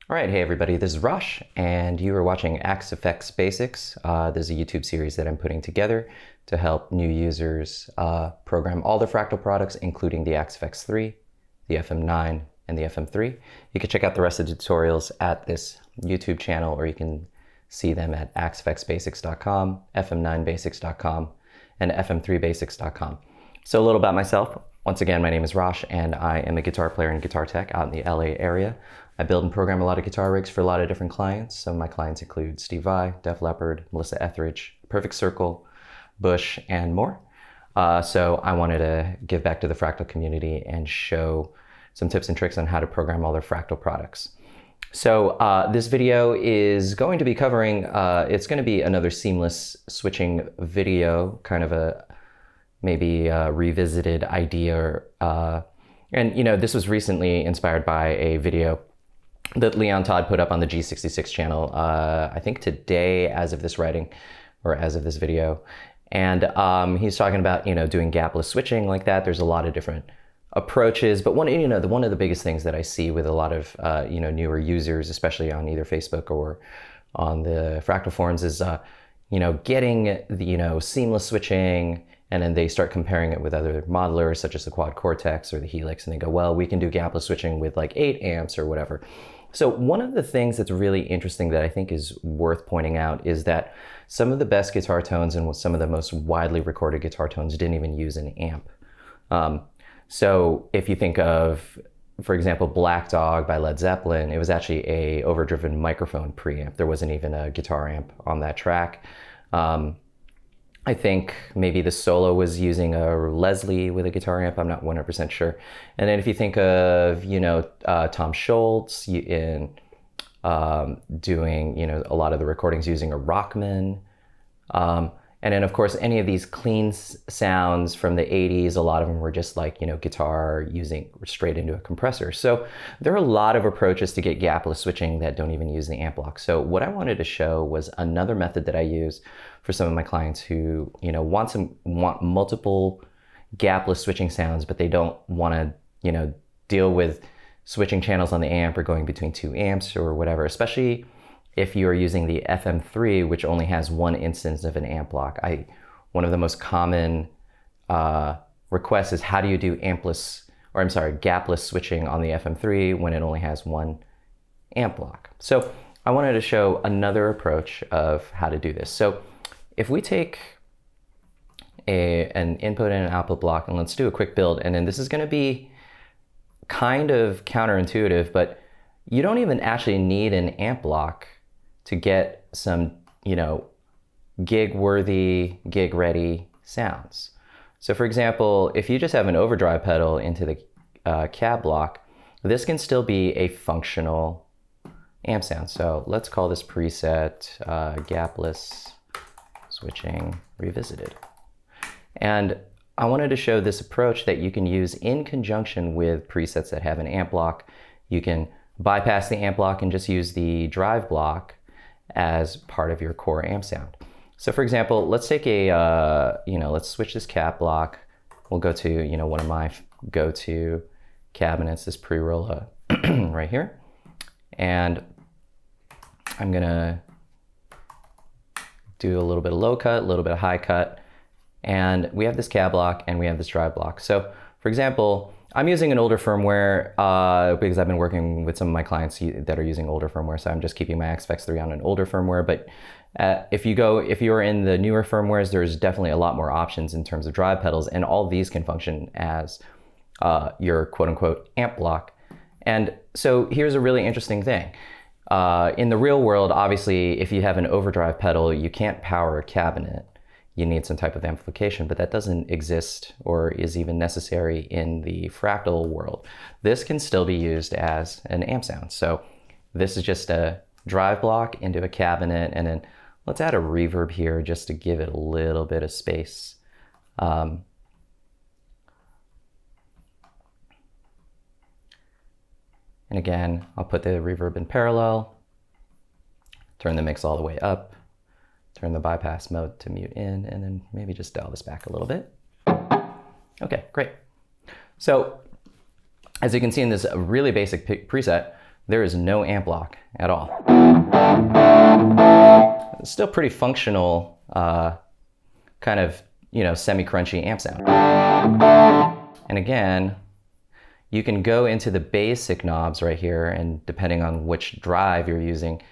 All right, hey everybody, this is Rosh, and you are watching AxeFX Basics. This is a YouTube series that I'm putting together to help new users program all the Fractal products, including the AxeFX3, the FM9, and the FM3. You can check out the rest of the tutorials at this YouTube channel, or you can see them at axefxbasics.com, fm9basics.com, and fm3basics.com. So a little about myself. Once again, my name is Rosh, and I am a guitar player and guitar tech out in the LA area. I build and program a lot of guitar rigs for a lot of different clients. Some of my clients include Steve Vai, Leppard, Melissa Etheridge, Perfect Circle, Bush, and more. So I wanted to give back to the Fractal community and show some tips and tricks on how to program all their Fractal products. So this video is going to be covering, it's going to be another seamless switching video, kind of a maybe revisited idea. And you know, this was recently inspired by a video that Leon Todd put up on the G66 channel, I think today as of this writing, or as of this video. And he's talking about, you know, doing gapless switching like that. There's a lot of different approaches, but one of the biggest things that I see with a lot of, you know, newer users, especially on either Facebook or on the Fractal forums is, you know, getting the, you know, seamless switching, and then they start comparing it with other modelers such as the Quad Cortex or the Helix, and they go, well, we can do gapless switching with like 8 amps or whatever. So one of the things that's really interesting that I think is worth pointing out is that some of the best guitar tones and some of the most widely recorded guitar tones didn't even use an amp. So if you think of, for example, Black Dog by Led Zeppelin, it was actually a overdriven microphone preamp. There wasn't even a guitar amp on that track. I think maybe the solo was using a Leslie with a guitar amp. I'm not 100% sure. And then if you think of, you know, Tom Scholz in doing, you know, a lot of the recordings using a Rockman. And then of course, any of these clean sounds from the 80s, a lot of them were just like, you know, guitar using straight into a compressor. So there are a lot of approaches to get gapless switching that don't even use the amp block. So what I wanted to show was another method that I use for some of my clients who, you know, want multiple gapless switching sounds, but they don't want to, you know, deal with switching channels on the amp or going between 2 amps or whatever, especially if you are using the FM3, which only has one instance of an amp block. One of the most common requests is, how do you do gapless switching on the FM3 when it only has one amp block? So I wanted to show another approach of how to do this. So if we take an input and an output block, and let's do a quick build, and then this is going to be kind of counterintuitive, but you don't even actually need an amp block to get some, you know, gig-worthy, gig-ready sounds. So for example, if you just have an overdrive pedal into the cab block, this can still be a functional amp sound. So let's call this preset gapless switching revisited. And I wanted to show this approach that you can use in conjunction with presets that have an amp block. You can bypass the amp block and just use the drive block as part of your core amp sound. So for example, let's take a, you know, let's switch this cab block. We'll go to, you know, one of my go-to cabinets, this pre-roll right here. And I'm gonna do a little bit of low cut, a little bit of high cut. And we have this cab block and we have this drive block. So for example, I'm using an older firmware because I've been working with some of my clients that are using older firmware, so I'm just keeping my AxeFX3 on an older firmware. But if you're in the newer firmwares, there's definitely a lot more options in terms of drive pedals, and all these can function as your quote-unquote amp block. And so here's a really interesting thing. In the real world, obviously, if you have an overdrive pedal, you can't power a cabinet. You need some type of amplification, but that doesn't exist or is even necessary in the Fractal world. This can still be used as an amp sound. So this is just a drive block into a cabinet, and then let's add a reverb here just to give it a little bit of space. And again, I'll put the reverb in parallel, turn the mix all the way up, turn the bypass mode to mute in, and then maybe just dial this back a little bit. Okay, great. So as you can see in this really basic preset, there is no amp block at all. It's still pretty functional, kind of, you know, semi-crunchy amp sound. And again, you can go into the basic knobs right here, and depending on which drive you're using,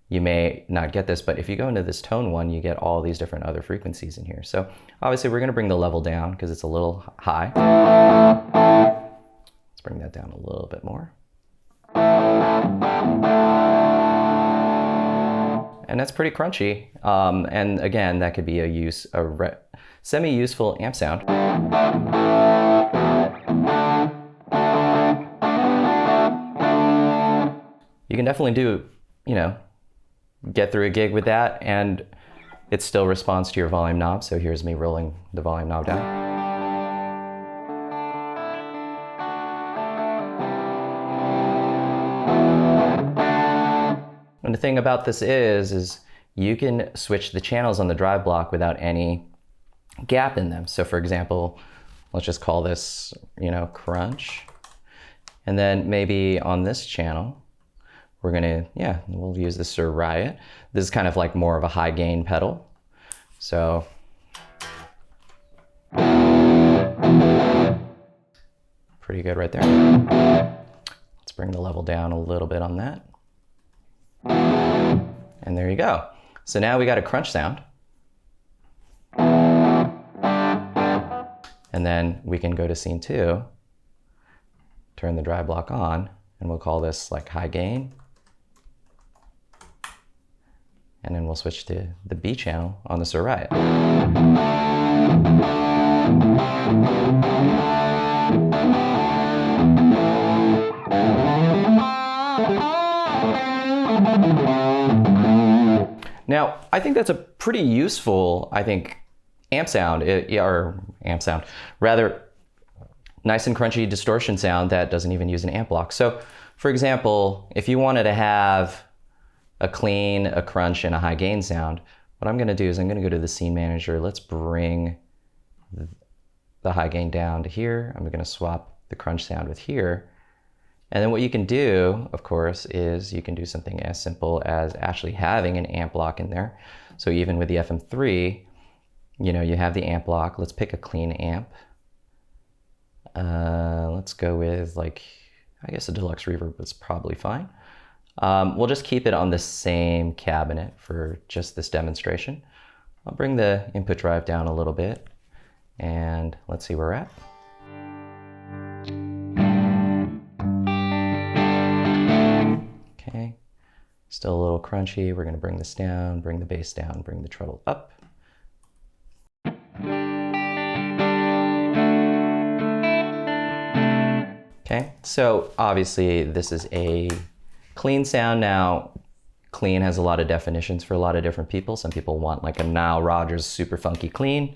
you may not get this, but if you go into this tone one, you get all these different other frequencies in here. So obviously we're gonna bring the level down because it's a little high. Let's bring that down a little bit more. And that's pretty crunchy. And again, that could be a semi-useful amp sound. You can definitely do, you know, get through a gig with that, and it still responds to your volume knob. So here's me rolling the volume knob down. And the thing about this is you can switch the channels on the drive block without any gap in them. So for example, let's just call this, you know, crunch. And then maybe on this channel, we're gonna, we'll use the Sir Riot. This is kind of like more of a high gain pedal. So, pretty good right there. Let's bring the level down a little bit on that. And there you go. So now we got a crunch sound. And then we can go to scene 2, turn the drive block on, and we'll call this like high gain. And then we'll switch to the B channel on the Sir Riot. Now, I think that's a pretty useful, amp sound, rather nice and crunchy distortion sound that doesn't even use an amp block. So, for example, if you wanted to have a clean, a crunch, and a high gain sound, what I'm gonna do is I'm gonna go to the scene manager. Let's bring the high gain down to here. I'm gonna swap the crunch sound with here. And then what you can do, of course, is you can do something as simple as actually having an amp block in there. So even with the FM3, you know, you have the amp block. Let's pick a clean amp. Let's go with I guess a deluxe reverb was probably fine. We'll just keep it on the same cabinet for just this demonstration. I'll bring the input drive down a little bit, and let's see where we're at. Okay, still a little crunchy. We're gonna bring this down, bring the bass down, bring the treble up. Okay, so obviously this is a clean sound. Now, clean has a lot of definitions for a lot of different people. Some people want like a Nile Rodgers super funky clean.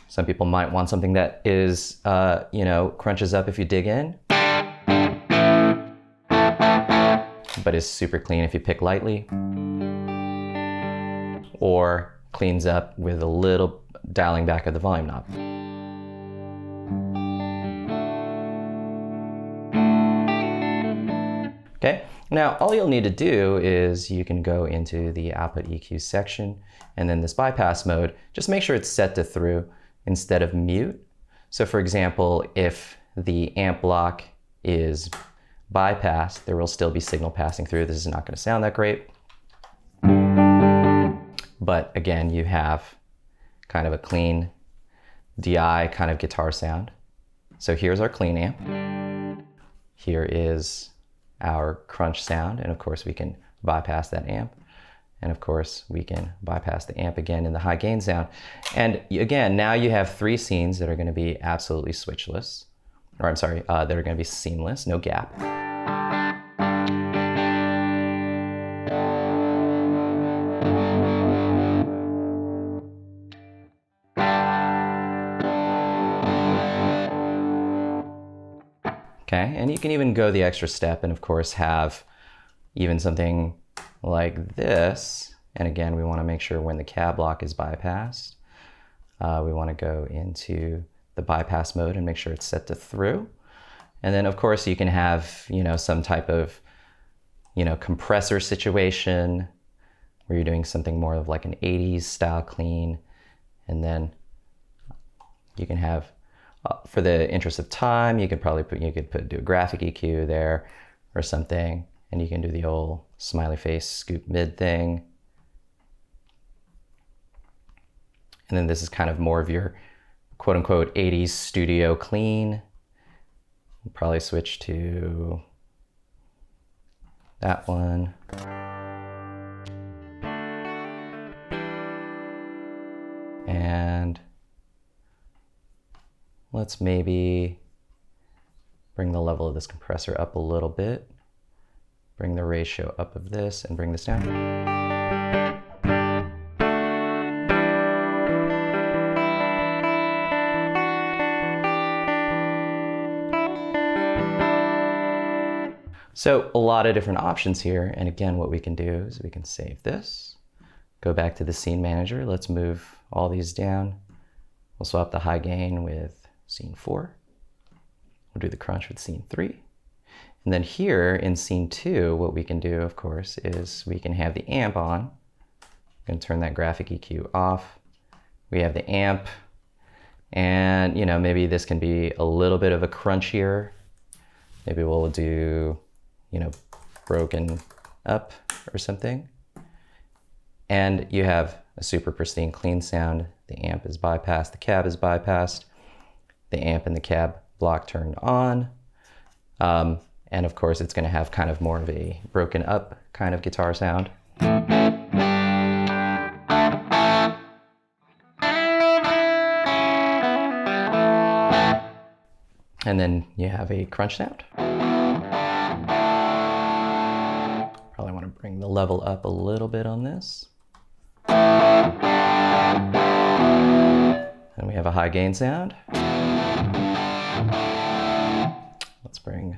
Some people might want something that is, you know, crunches up if you dig in, but is super clean if you pick lightly, or cleans up with a little dialing back of the volume knob. Okay, now all you'll need to do is you can go into the output EQ section, and then this bypass mode, just make sure it's set to through instead of mute. So for example, if the amp block is bypassed, there will still be signal passing through. This is not going to sound that great. But again, you have kind of a clean DI kind of guitar sound. So here's our clean amp. Here is our crunch sound, and of course we can bypass that amp, and of course we can bypass the amp again in the high gain sound. And again, now you have 3 scenes that are going to be absolutely switchless, or I'm sorry, that are going to be seamless, no gap. Okay, and you can even go the extra step and of course have even something like this. And again, we want to make sure when the cab block is bypassed, we want to go into the bypass mode and make sure it's set to through. And then of course you can have, some type of, compressor situation where you're doing something more of like an 80s style clean. And then you can have, for the interest of time, you could do a graphic EQ there or something. And you can do the old smiley face scoop mid thing. And then this is kind of more of your quote unquote 80s studio clean. We'll probably switch to that one. And let's maybe bring the level of this compressor up a little bit. Bring the ratio up of this and bring this down. So a lot of different options here. And again, what we can do is we can save this, go back to the scene manager. Let's move all these down. We'll swap the high gain with scene 4. We'll do the crunch with scene 3. And then here in scene 2, what we can do, of course, is we can have the amp on. I'm going to turn that graphic EQ off. We have the amp, and maybe this can be a little bit of a crunchier. Maybe we'll do, broken up or something. And you have a super pristine clean sound. The amp is bypassed, the cab is bypassed, the amp and the cab block turned on. And of course, it's going to have kind of more of a broken up kind of guitar sound. And then you have a crunch sound. Probably want to bring the level up a little bit on this. And we have a high gain sound. Let's bring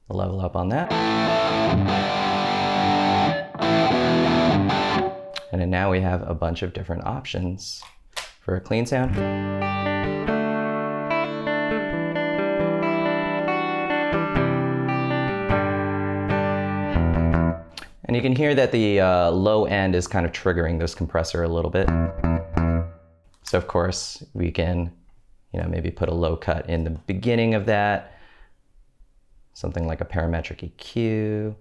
the level up on that. And then now we have a bunch of different options for a clean sound. And you can hear that the low end is kind of triggering this compressor a little bit. So of course we can, maybe put a low cut in the beginning of that. Something like a parametric EQ.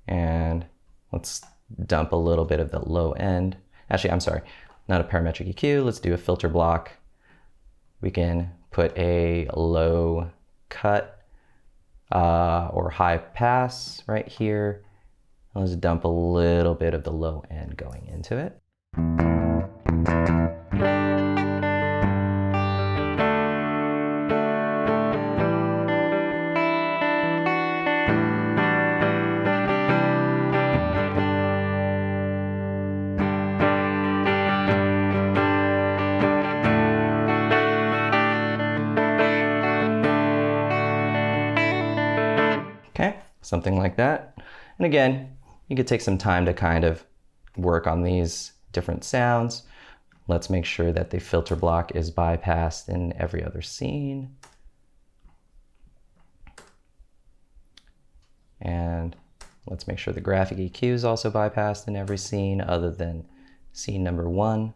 And let's dump a little bit of the low end. Actually, I'm sorry, not a parametric EQ. Let's do a filter block. We can put a low cut or high pass right here. Let's dump a little bit of the low end going into it. Okay, something like that. And again, you could take some time to kind of work on these different sounds. Let's make sure that the filter block is bypassed in every other scene. And let's make sure the graphic EQ is also bypassed in every scene other than scene number 1.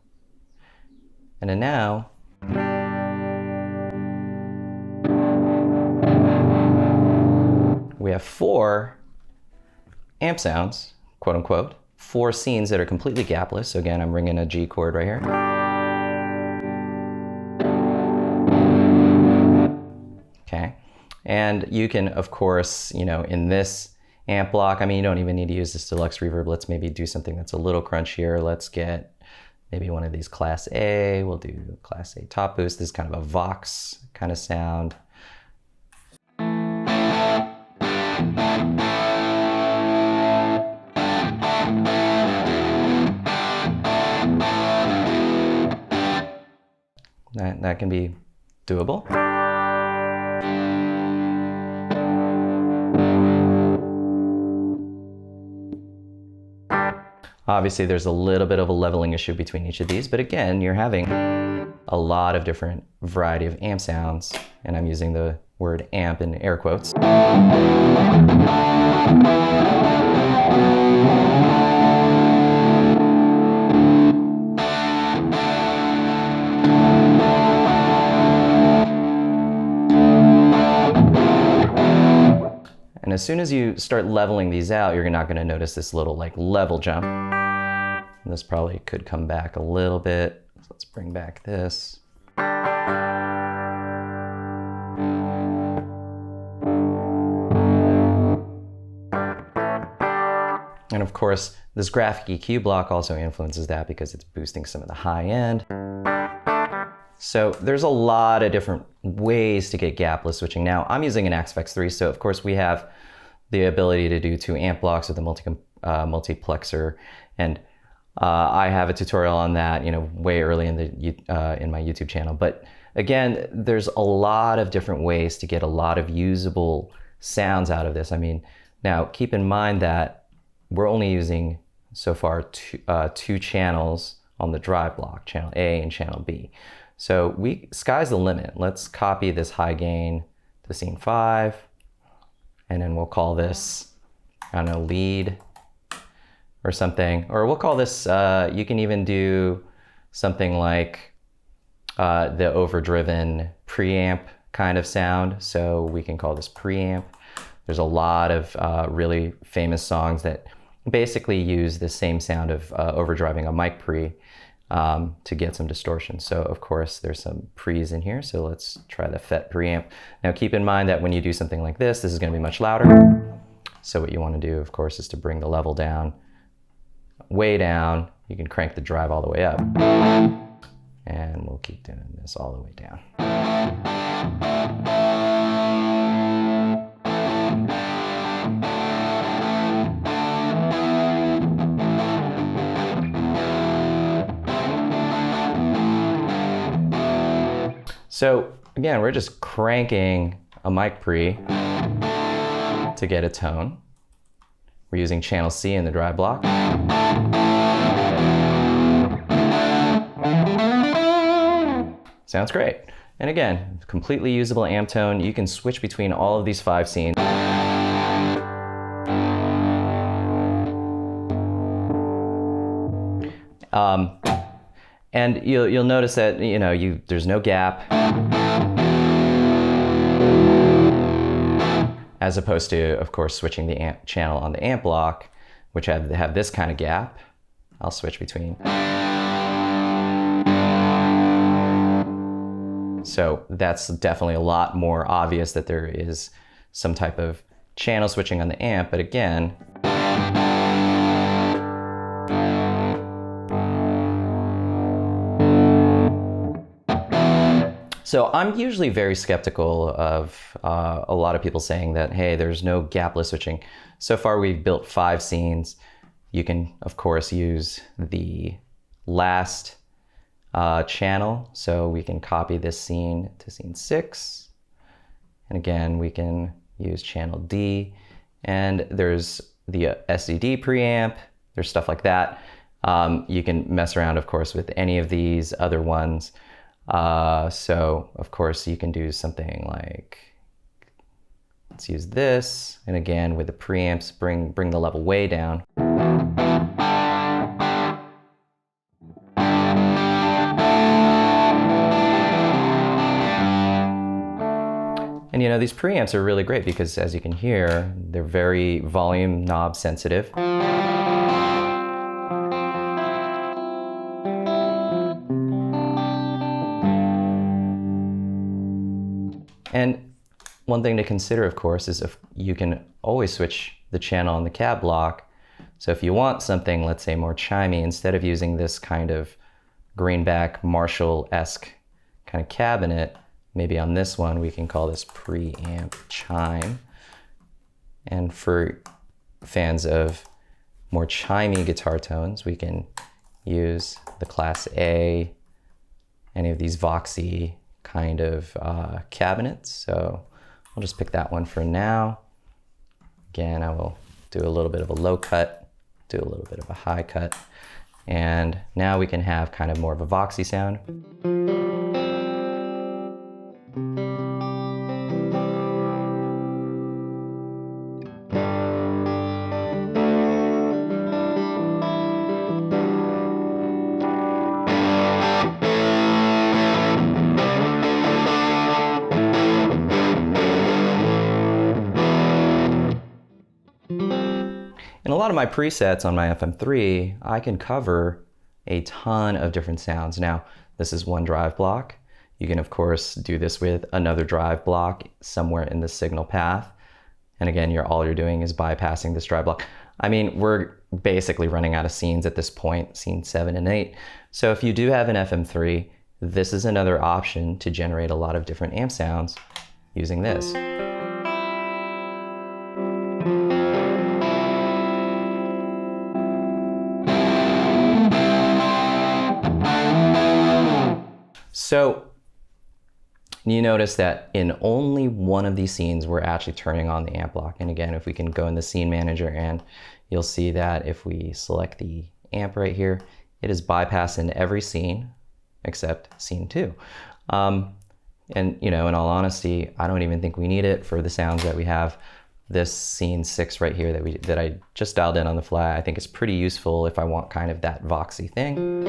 And then now, we have 4 amp sounds, quote unquote, 4 scenes that are completely gapless. So again, I'm ringing a G chord right here. Okay, and you can, of course, in this amp block, you don't even need to use this deluxe reverb. Let's maybe do something that's a little crunchier. Let's get maybe one of these Class A. We'll do Class A top boost. This is kind of a Vox kind of sound. That can be doable. Obviously, there's a little bit of a leveling issue between each of these, but again, you're having a lot of different variety of amp sounds, and I'm using the word amp in air quotes. And as soon as you start leveling these out, you're not going to notice this little like level jump. And this probably could come back a little bit. So let's bring back this. And of course, this graphic EQ block also influences that because it's boosting some of the high end. So there's a lot of different ways to get gapless switching. Now I'm using an AxeFX3, so of course we have the ability to do 2 amp blocks with a multiplexer, and I have a tutorial on that, you know, way early in my YouTube channel. But again, there's a lot of different ways to get a lot of usable sounds out of this. I mean, now keep in mind that we're only using so far two channels on the drive block, channel A and channel B. So sky's the limit. Let's copy this high gain to scene 5, and then we'll call this, I don't know, lead or something. Or we'll call this, you can even do something like the overdriven preamp kind of sound. So we can call this preamp. There's a lot of really famous songs that basically use the same sound of overdriving a mic pre to get some distortion. So of course there's some pre's in here, so let's try the FET preamp. Now keep in mind that when you do something like this is going to be much louder. So what you want to do, of course, is to bring the level down, way down. You can crank the drive all the way up. And we'll keep doing this all the way down. So again, we're just cranking a mic pre to get a tone. We're using channel C in the drive block. Sounds great. And again, completely usable amp tone. You can switch between all of these 5 scenes. And you'll notice that, you know, there's no gap, as opposed to, of course, switching the amp channel on the amp block, which have this kind of gap. I'll switch between. So that's definitely a lot more obvious that there is some type of channel switching on the amp, but again, so I'm usually very skeptical of a lot of people saying that, hey, there's no gapless switching. So far we've built 5 scenes. You can, of course, use the last channel. So we can copy this scene to scene 6. And again, we can use channel D. And there's the SDD preamp. There's stuff like that. You can mess around, of course, with any of these other ones. So of course you can do something like, let's use this, and again with the preamps, bring the level way down. And you know, these preamps are really great because, as you can hear, they're very volume knob sensitive. And one thing to consider, of course, is if you can always switch the channel on the cab block. So if you want something, let's say, more chimey, instead of using this kind of greenback Marshall-esque kind of cabinet, maybe on this one we can call this preamp chime. And for fans of more chimey guitar tones, we can use the Class A, any of these Voxy kind of cabinets. So I'll just pick that one for now. Again, I will do a little bit of a low cut, do a little bit of a high cut, and now we can have kind of more of a Voxy sound. a lot of my presets on my FM3, I can cover a ton of different sounds. Now, this is one drive block. You can, of course, do this with another drive block somewhere in the signal path. And again, all you're doing is bypassing this drive block. I mean, we're basically running out of scenes at this point, scene 7 and 8. So if you do have an FM3, this is another option to generate a lot of different amp sounds using this. So you notice that in only one of these scenes, we're actually turning on the amp block. And again, if we can go in the scene manager, and you'll see that if we select the amp right here, it is bypassed in every scene except scene 2. And in all honesty, I don't even think we need it for the sounds that we have. This scene 6 right here that I just dialed in on the fly, I think is pretty useful if I want kind of that voxy thing.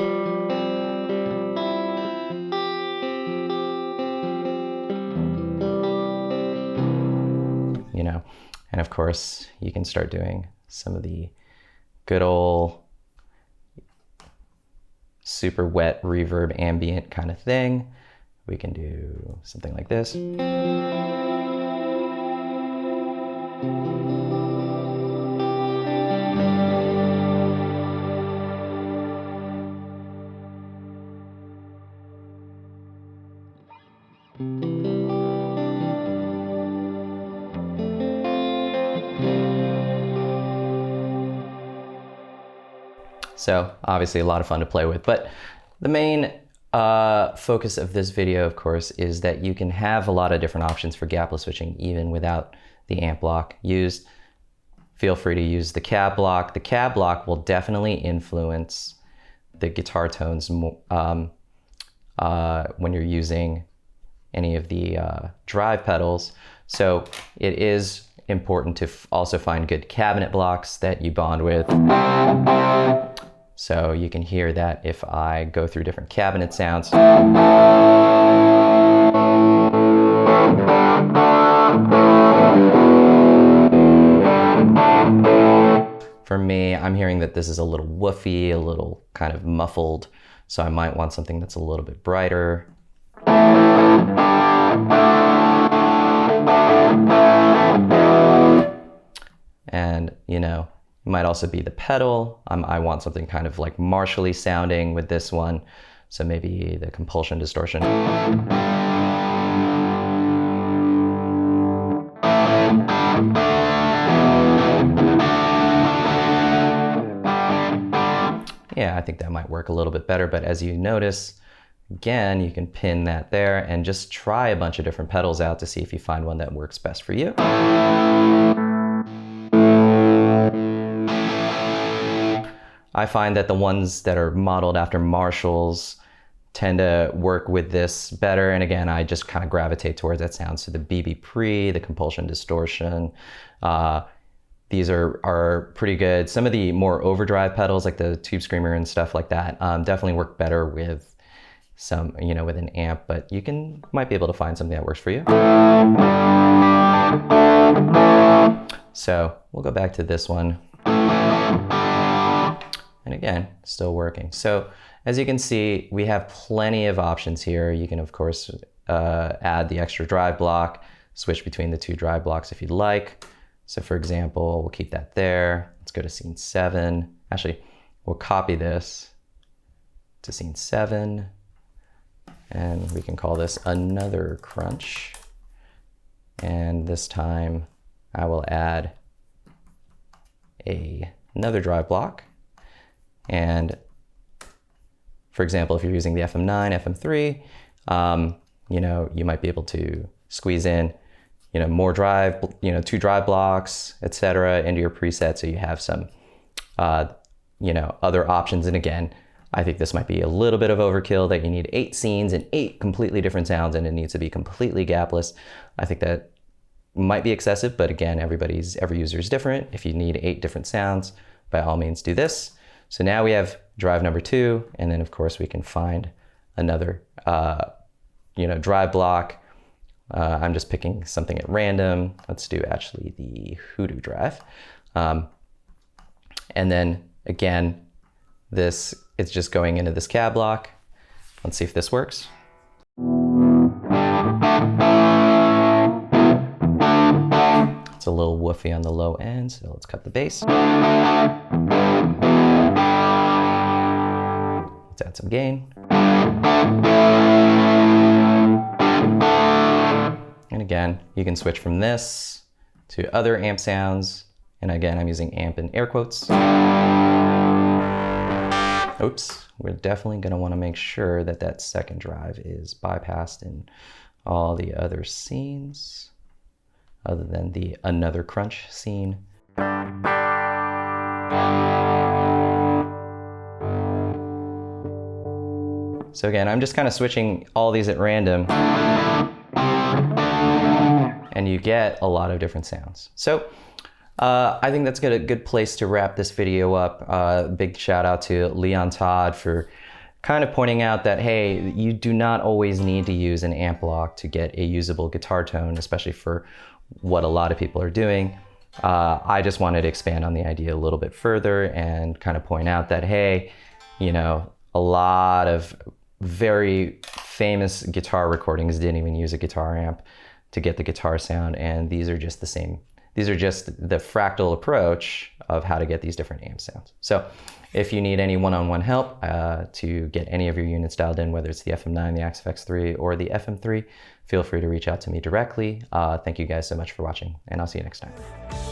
And of course, you can start doing some of the good old super wet reverb ambient kind of thing. We can do something like this. So obviously a lot of fun to play with, but the main focus of this video, of course, is that you can have a lot of different options for gapless switching even without the amp block used. Feel free to use the cab block. The cab block will definitely influence the guitar tones when you're using any of the drive pedals. So it is important to also find good cabinet blocks that you bond with. So you can hear that if I go through different cabinet sounds. For me, I'm hearing that this is a little woofy, a little kind of muffled, so I might want something that's a little bit brighter. And, it might also be the pedal. I want something kind of like Marshall-y sounding with this one, so maybe the compulsion distortion. Yeah, I think that might work a little bit better, but as you notice, again, you can pin that there and just try a bunch of different pedals out to see if you find one that works best for you. I find that the ones that are modeled after Marshalls tend to work with this better, and again, I just kind of gravitate towards that sound. So the BB Pre, the compulsion distortion, these are pretty good. Some of the more overdrive pedals, like the Tube Screamer and stuff like that, definitely work better with some, with an amp, but you might be able to find something that works for you. So we'll go back to this one. And again, still working. So as you can see, we have plenty of options here. You can, of course, add the extra drive block, switch between the 2 drive blocks if you'd like. So for example, we'll keep that there. Let's go to scene 7. Actually, we'll copy this to scene 7. And we can call this another crunch. And this time I will add another drive block. And for example, if you're using the FM9, FM3, you might be able to squeeze in, more drive, 2 drive blocks, etc., into your preset, so you have some, other options. And again, I think this might be a little bit of overkill, that you need 8 scenes and 8 completely different sounds, and it needs to be completely gapless. I think that might be excessive, but again, every user is different. If you need 8 different sounds, by all means do this. So now we have drive number 2, and then of course we can find another, drive block. I'm just picking something at random. Let's do actually the Hoodoo drive. And then again, this is just going into this cab lock. Let's see if this works. It's a little woofy on the low end, so let's cut the bass. Let's add some gain. And again, you can switch from this to other amp sounds. And again, I'm using amp in air quotes. Oops, we're definitely gonna wanna make sure that that second drive is bypassed in all the other scenes, other than the another crunch scene. So again, I'm just kind of switching all these at random, and you get a lot of different sounds. So I think that's a good place to wrap this video up. Big shout out to Leon Todd for kind of pointing out that, hey, you do not always need to use an amp block to get a usable guitar tone, especially for what a lot of people are doing. I just wanted to expand on the idea a little bit further and kind of point out that, hey, you know, a lot of very famous guitar recordings didn't even use a guitar amp to get the guitar sound, and these are just the same. These are just the fractal approach of how to get these different amp sounds. So if you need any one-on-one help to get any of your units dialed in, whether it's the FM9, the AxeFX3, or the FM3, feel free to reach out to me directly. Thank you guys so much for watching, and I'll see you next time.